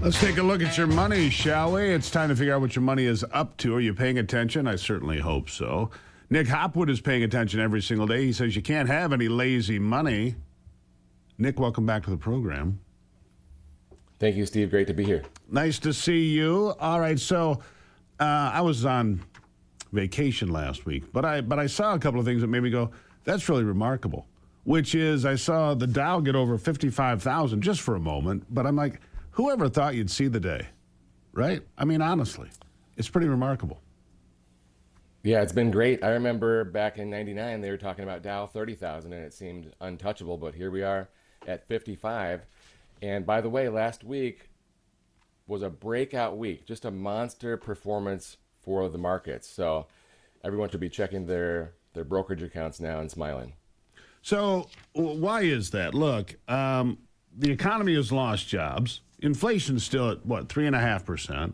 Let's take a look at your money, shall we? It's time to figure out what your money is up to. Are you paying attention? I certainly hope so. Nick Hopwood is paying attention every single day. He says you can't have any lazy money. Nick, welcome back to the program. Thank you, Steve. Great to be here. Nice to see you. All right, so I was on vacation last week, but I saw a couple of things that made me go, that's really remarkable, which is I saw the Dow get over 55,000 just for a moment, but I'm like, whoever thought you'd see the day, right? I mean, honestly, it's pretty remarkable. Yeah, it's been great. I remember back in 99, they were talking about Dow 30,000 and it seemed untouchable, but here we are at 55. And by the way, last week was a breakout week, just a monster performance for the markets. So everyone should be checking their brokerage accounts now and smiling. So why is that? Look, the economy has lost jobs. Inflation's still at, 3.5%.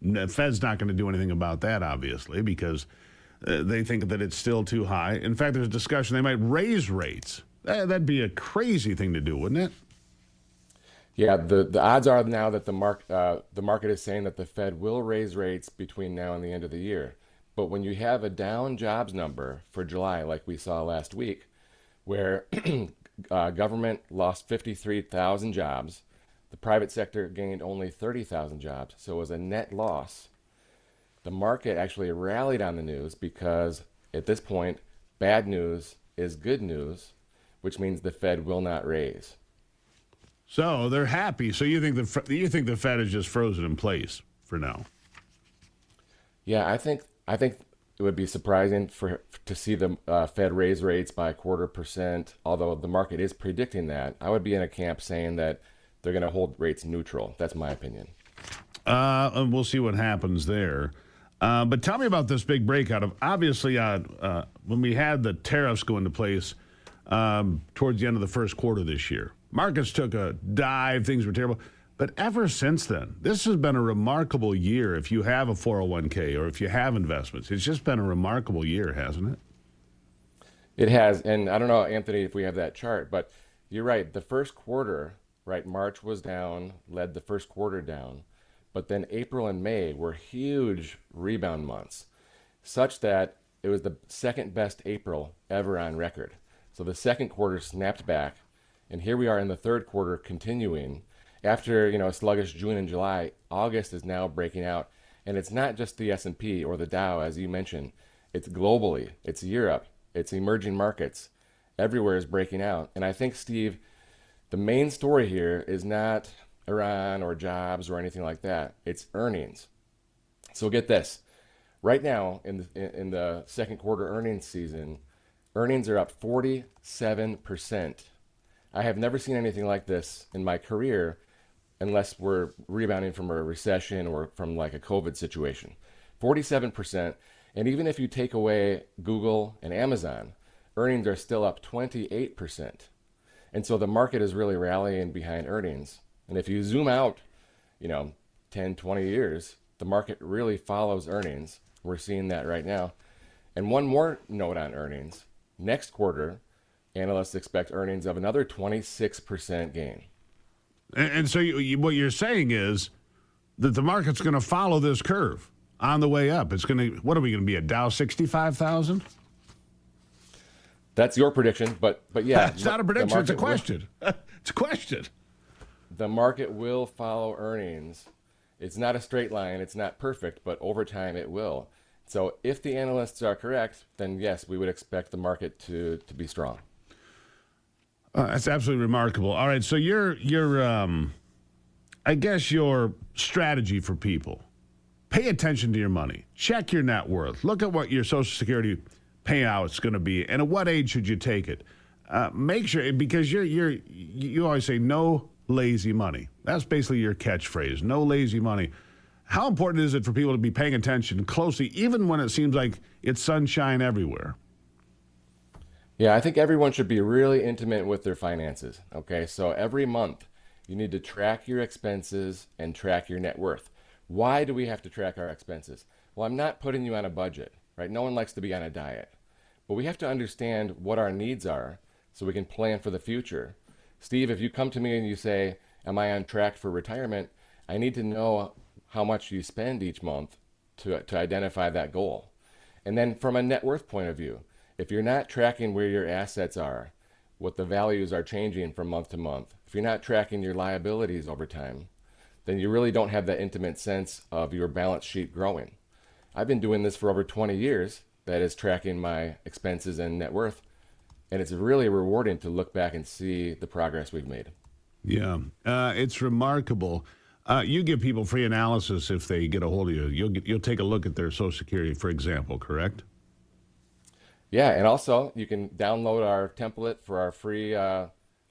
The Fed's not going to do anything about that, obviously, because they think that it's still too high. In fact, there's discussion they might raise rates. That'd be a crazy thing to do, wouldn't it? Yeah, the odds are now that the market is saying that the Fed will raise rates between now and the end of the year. But when you have a down jobs number for July, like we saw last week, where government lost 53,000 jobs, the private sector gained only 30,000 jobs, so it was a net loss. The market actually rallied on the news because at this point, bad news is good news, which means the Fed will not raise. So they're happy. So you think the Fed is just frozen in place for now? Yeah, I think it would be surprising to see the Fed raise rates by 0.25%. Although the market is predicting that, I would be in a camp saying that they're going to hold rates neutral. That's my opinion. And we'll see what happens there. But tell me about this big breakout of obviously when we had the tariffs go into place towards the end of the first quarter this year. Markets took a dive. Things were terrible. But ever since then, this has been a remarkable year if you have a 401k or if you have investments. It's just been a remarkable year, hasn't it? It has. And I don't know, Anthony, if we have that chart, but you're right. The first quarter, right, March was down, led the first quarter down. But then April and May were huge rebound months, such that it was the second best April ever on record. So the second quarter snapped back. And here we are in the third quarter continuing. After, a sluggish June and July, August is now breaking out. And it's not just the S&P or the Dow, as you mentioned. It's globally. It's Europe. It's emerging markets. Everywhere is breaking out. And I think, Steve, the main story here is not Iran or jobs or anything like that. It's earnings. So get this. Right now, in the second quarter earnings season, earnings are up 47%. I have never seen anything like this in my career unless we're rebounding from a recession or from like a COVID situation. 47%. And even if you take away Google and Amazon, earnings are still up 28%. And so the market is really rallying behind earnings. And if you zoom out, 10, 20 years, the market really follows earnings. We're seeing that right now. And one more note on earnings. Next quarter, analysts expect earnings of another 26% gain. And so what you're saying is that the market's going to follow this curve on the way up. It's going to, what are we going to be, a Dow 65,000? That's your prediction, but yeah. It's not a prediction, it's a question. It's a question. The market will follow earnings. It's not a straight line, it's not perfect, but over time it will. So if the analysts are correct, then yes, we would expect the market to be strong. That's absolutely remarkable. All right, so your I guess your strategy for people, pay attention to your money. Check your net worth. Look at what your Social Security payout's going to be, and at what age should you take it. Make sure, because you always say no lazy money. That's basically your catchphrase, no lazy money. How important is it for people to be paying attention closely, even when it seems like it's sunshine everywhere? Yeah, I think everyone should be really intimate with their finances. Okay, so every month you need to track your expenses and track your net worth. Why do we have to track our expenses? Well, I'm not putting you on a budget, right? No one likes to be on a diet. But we have to understand what our needs are so we can plan for the future. Steve, if you come to me and you say, am I on track for retirement? I need to know how much you spend each month to identify that goal. And then from a net worth point of view, if you're not tracking where your assets are, what the values are changing from month to month, if you're not tracking your liabilities over time, then you really don't have that intimate sense of your balance sheet growing. I've been doing this for over 20 years, that is tracking my expenses and net worth, and it's really rewarding to look back and see the progress we've made. Yeah, it's remarkable. You give people free analysis if they get a hold of you. You'll take a look at their Social Security, for example, correct? Yeah, and also you can download our template for our free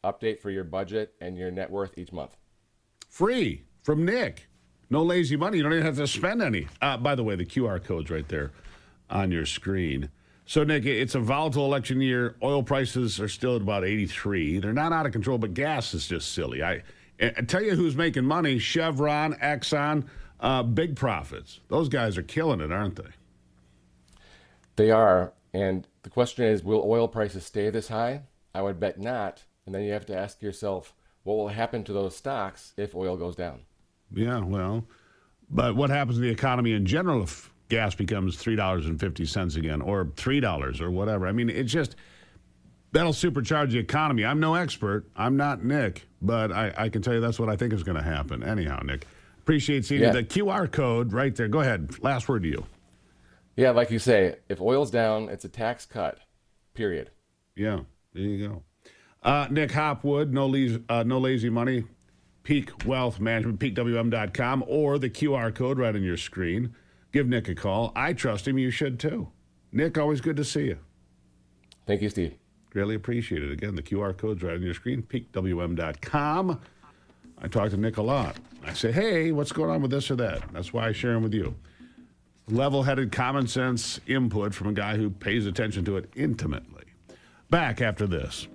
update for your budget and your net worth each month. Free from Nick. No lazy money. You don't even have to spend any. By the way, the QR code's right there on your screen. So, Nick, it's a volatile election year. Oil prices are still at about 83. They're not out of control, but gas is just silly. I tell you who's making money, Chevron, Exxon, big profits. Those guys are killing it, aren't they? They are. And the question is, will oil prices stay this high? I would bet not. And then you have to ask yourself, what will happen to those stocks if oil goes down? Yeah, well, but what happens to the economy in general if gas becomes $3.50 again, or $3 or whatever? I mean, it's just, that'll supercharge the economy. I'm no expert. I'm not Nick, but I can tell you that's what I think is going to happen. Anyhow, Nick, appreciate seeing you. The QR code right there. Go ahead. Last word to you. Yeah, like you say, if oil's down, it's a tax cut, period. Yeah, there you go. Nick Hopwood, no lazy money, Peak Wealth Management, peakwm.com, or the QR code right on your screen. Give Nick a call. I trust him. You should too. Nick, always good to see you. Thank you, Steve. Greatly appreciate it. Again, the QR code's right on your screen, peakwm.com. I talk to Nick a lot. I say, hey, what's going on with this or that? That's why I share them with you. Level-headed, common-sense input from a guy who pays attention to it intimately. Back after this.